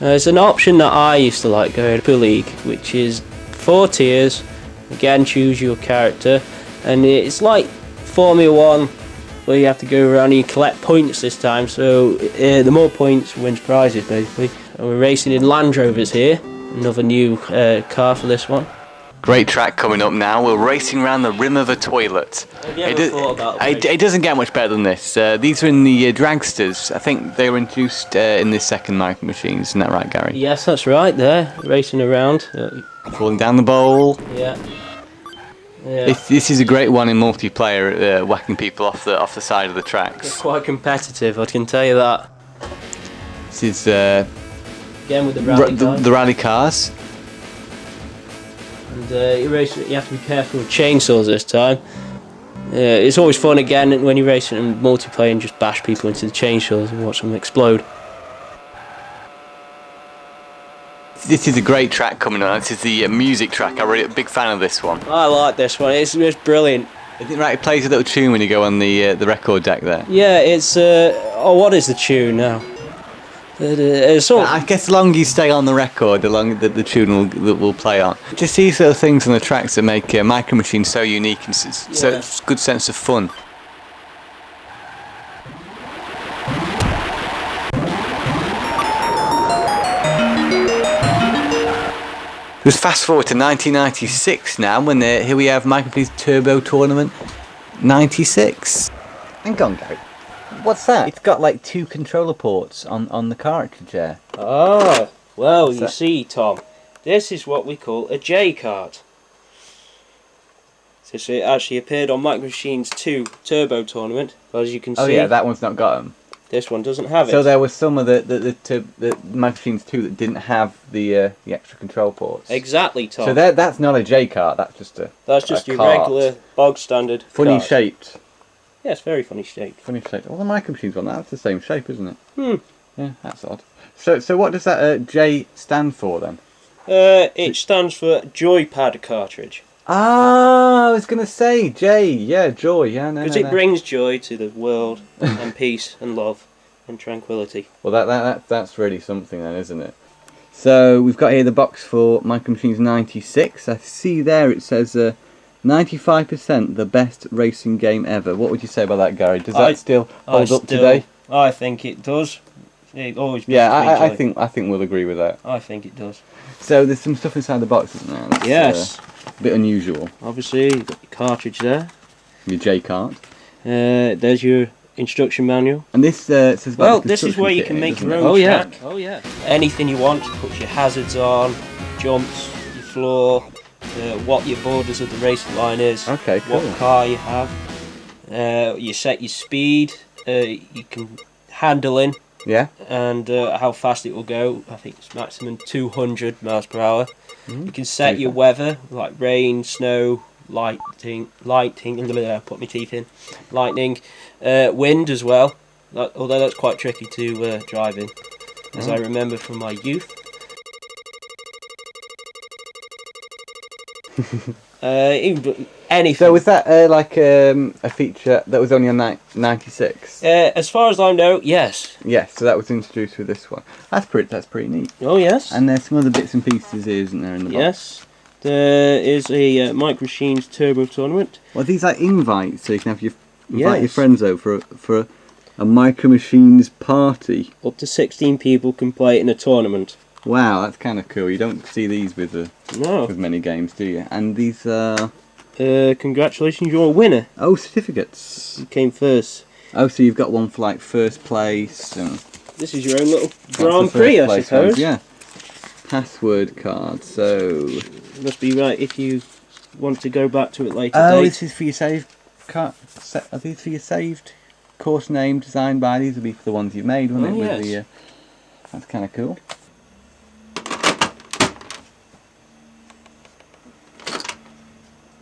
There's an option that I used to like going to League, which is 4 tiers. Again, choose your character, and it's like Formula 1, where you have to go around and you collect points this time. So the more points wins prizes, basically. And we're racing in Land Rovers here. Another new car for this one. Great track coming up now. We're racing around the rim of a toilet. Have you ever thought about it doesn't get much better than this. These are in the dragsters. I think they were introduced in this second Micro Machines. Isn't that right, Gary? Yes, that's right. There, racing around. Falling down the bowl. Yeah. This is a great one in multiplayer, whacking people off the side of the tracks. It's quite competitive, I can tell you that. This is again with the rally cars. And you have to be careful with chainsaws this time. It's always fun again when you're racing in multiplayer and just bash people into the chainsaws and watch them explode. This is a great track coming on. This is the music track. I'm really a big fan of this one. I like this one. It's brilliant. Isn't it right? It plays a little tune when you go on the record deck there. Yeah, it's what is the tune now? I guess the longer you stay on the record, the longer the tune will play on. Just these little things on the tracks that make Micro Machines so unique and so it's a good sense of fun. Just fast forward to 1996 now, when here we have Micro Machines Turbo Tournament 96. Hang on, Gary. What's that? It's got like 2 controller ports on the cartridge there. Ah, well, you see, Tom, this is what we call a J card. So it actually appeared on Micro Machines 2 Turbo Tournament, as you can see. Oh yeah, that one's not got them. This one doesn't have it. So there were some of the Micro Machines 2 that didn't have the extra control ports. Exactly, Tom. So that's not a J cart. That's just your cart. regular bog standard. Funny card. shaped. Yeah, it's very funny shape. Funny shape. Well, the Micro Machines one, that's the same shape, isn't it? Hmm. Yeah, that's odd. So what does that J stand for then? It stands for Joypad cartridge. Ah, I was gonna say J. Yeah, joy. Yeah, no. Because it brings joy to the world and peace and love and tranquility. Well, that's really something then, isn't it? So we've got here the box for Micro Machines 96. I see there it says 95% the best racing game ever. What would you say about that, Gary? Does that still hold up today? I think it does. It always. Yeah, I think we'll agree with that. I think it does. So there's some stuff inside the box, isn't there? That's, yes. A bit unusual. Obviously, you've got your cartridge there. Your J cart. There's your instruction manual. And this says about well, this is where you can make your own track. Oh yeah. Anything you want. You put your hazards on, jumps, your floor. What your borders of the racing line is, okay, cool. What car you have, you set your speed, you can handling, yeah, and how fast it will go. I think it's maximum 200 miles per hour. You can set your weather, like rain, snow, lightning, put my teeth in, lightning, wind as well, although that's quite tricky to drive in, as I remember from my youth. Anything. So was that like a feature that was only on 96? As far as I know, yes. Yes, so that was introduced with this one. That's pretty neat. Oh yes. And there's some other bits and pieces here, isn't there, in the box? Yes. There is a Micro Machines Turbo Tournament. Well, these are invites, so you can have invite your friends over for a Micro Machines party. Up to 16 people can play in a tournament. Wow, that's kind of cool. You don't see these with many games, do you? And these are... congratulations, you're a winner. Oh, certificates. You came first. Oh, so you've got one for like first place. And this is your own little Grand Prix, I suppose. Yeah. Password card, so... Must be right if you want to go back to it later. Oh, this is for your saved... Are these for your saved course name designed by? These will be for the ones you've made, won't it? Yes. With the, that's kind of cool.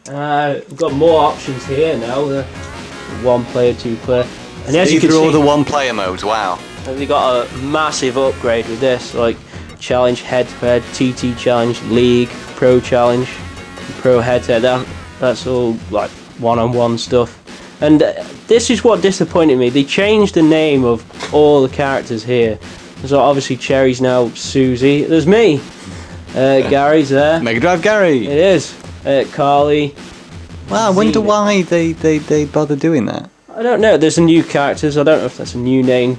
We've got more options here now. The 1 player, 2 player, and as you can see, all the 1 player modes. Wow! We got a massive upgrade with this, like challenge, head-to-head, TT challenge, league, pro challenge, pro head-to-head. That's all like one-on-one stuff. And this is what disappointed me. They changed the name of all the characters here, So obviously Cherry's now Susie. There's me. Gary's there. Mega Drive Gary. It is. Carly. Wow, I wonder why they bother doing that. I don't know. There's some new characters. I don't know if that's a new name.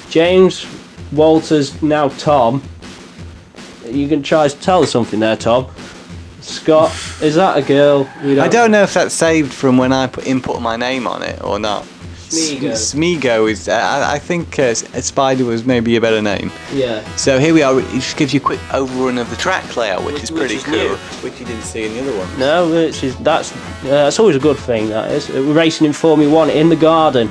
James Walter's now Tom. You can try to tell us something there, Tom. Scott, is that a girl? I don't know if that's saved from when I input my name on it or not. Smeagol is. I think Spider was maybe a better name. Yeah. So here we are. It just gives you a quick overrun of the track layout, which is pretty cool. New. Which you didn't see in the other one. No, that's always a good thing. That is. We're racing in Formula 1 in the garden.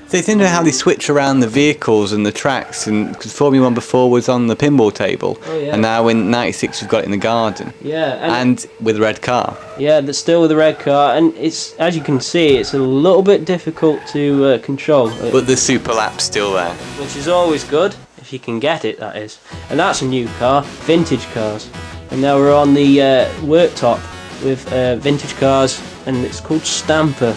So it's interesting how they switch around the vehicles and the tracks, and because Formula 1 before was on the pinball table, and now in '96 we've got it in the garden. Yeah, and with a red car. Yeah, that's still with the red car, and it's, as you can see, it's a little bit difficult to control. But the super lap's still there, which is always good if you can get it. That is, and that's a new car, vintage cars, and now we're on the worktop with vintage cars, and it's called Stamper.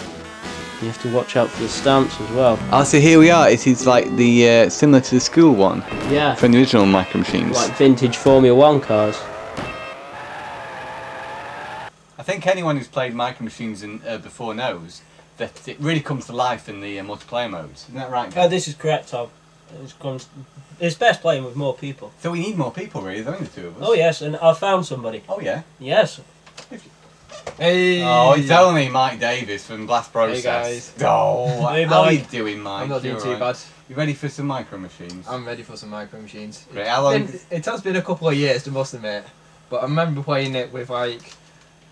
You have to watch out for the stamps as well. Oh, so here we are. It is like the similar to the school one. Yeah. From the original Micro Machines. Like vintage Formula 1 cars. I think anyone who's played Micro Machines before knows that it really comes to life in the multiplayer modes. Isn't that right? Oh, this is correct, Tom. It's best playing with more people. So we need more people, really. There's only the two of us. Oh yes, and I found somebody. Oh yeah. Yes. Hey! Oh, it's only Mike Davis from Blast Process. Hey guys. Oh, Hey, how are you Mike. doing, Mike? I'm not doing You too alright? bad. You ready for some Micro Machines? I'm ready for some Micro Machines. Great. How long? It has been a couple of years, I must admit, but I remember playing it with like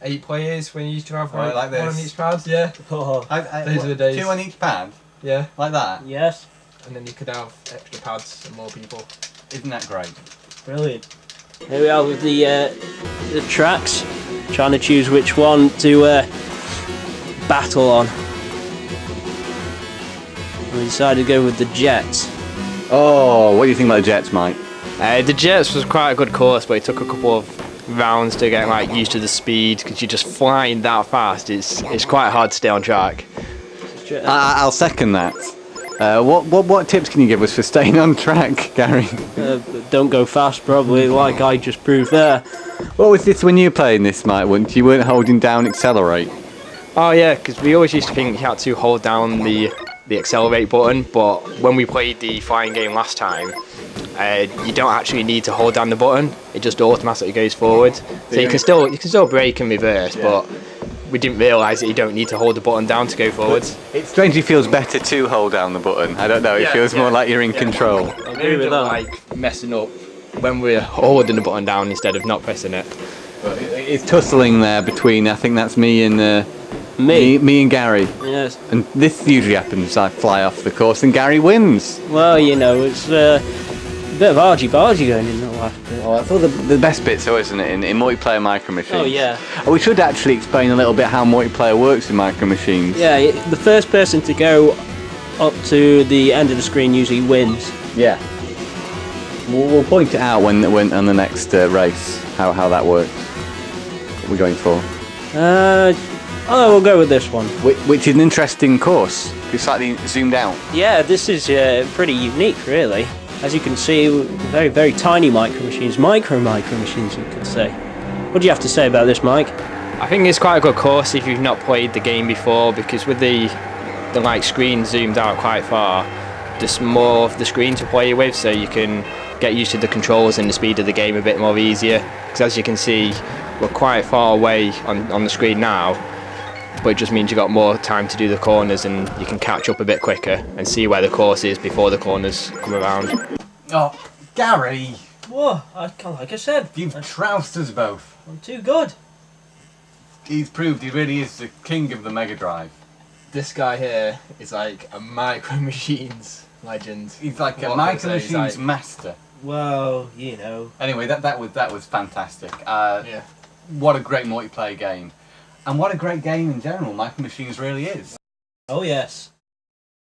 8 players when you used to have Right, like one on this. each pad. Yeah, Oh, Those are the days. 2 on each pad? yeah, Like that? yes. and then you could have extra pads and more people. Isn't that great? Brilliant. Here we are with the tracks, trying to choose which one to battle on. We decided to go with the Jets. Oh, what do you think about the Jets, Mike? The Jets was quite a good course, but it took a couple of rounds to get like used to the speed because you're just flying that fast. It's quite hard to stay on track. I'll second that. What tips can you give us for staying on track, Gary? Don't go fast, probably, like I just proved there. What was this when you were playing this, Mike? You weren't holding down accelerate? Oh yeah, because we always used to think you had to hold down the accelerate button, but when we played the flying game last time, you don't actually need to hold down the button. It just automatically goes forward. So you can still brake and reverse, but we didn't realise that you don't need to hold the button down to go forwards. It strangely feels better to hold down the button. I don't know, it feels more like you're in control. I agree with that. Like messing up when we're holding the button down instead of not pressing it. But it's tussling there between, I think that's me and me and Gary. Yes. And this usually happens, I fly off the course and Gary wins. Well, you know, it's a bit of argy-bargy going in that last bit. Oh, that's all the best bits though, isn't it, in multiplayer Micro Machines? Oh, yeah. We should actually explain a little bit how multiplayer works in Micro Machines. Yeah, the first person to go up to the end of the screen usually wins. Yeah. We'll point it out when on the next race, how that works. What we're going for. We'll go with this one. Which is an interesting course. It's slightly zoomed out. Yeah, this is pretty unique, really. As you can see, very, very tiny Micro Machines. Micro Machines, you could say. What do you have to say about this, Mike? I think it's quite a good course if you've not played the game before, because with the like screen zoomed out quite far, just more of the screen to play with, so you can get used to the controls and the speed of the game a bit more easier. Because as you can see, we're quite far away on the screen now, but it just means you've got more time to do the corners and you can catch up a bit quicker and see where the course is before the corners come around. Oh, Gary! Whoa, like I said, You've trounced us both. I'm too good. He's proved he really is the king of the Mega Drive. This guy here is like a Micro Machines legend. He's like a What can I Micro say? He's Machines like- master. Well, you know. Anyway, that was fantastic. Yeah. What a great multiplayer game. And what a great game in general Micro Machines really is. Oh, yes.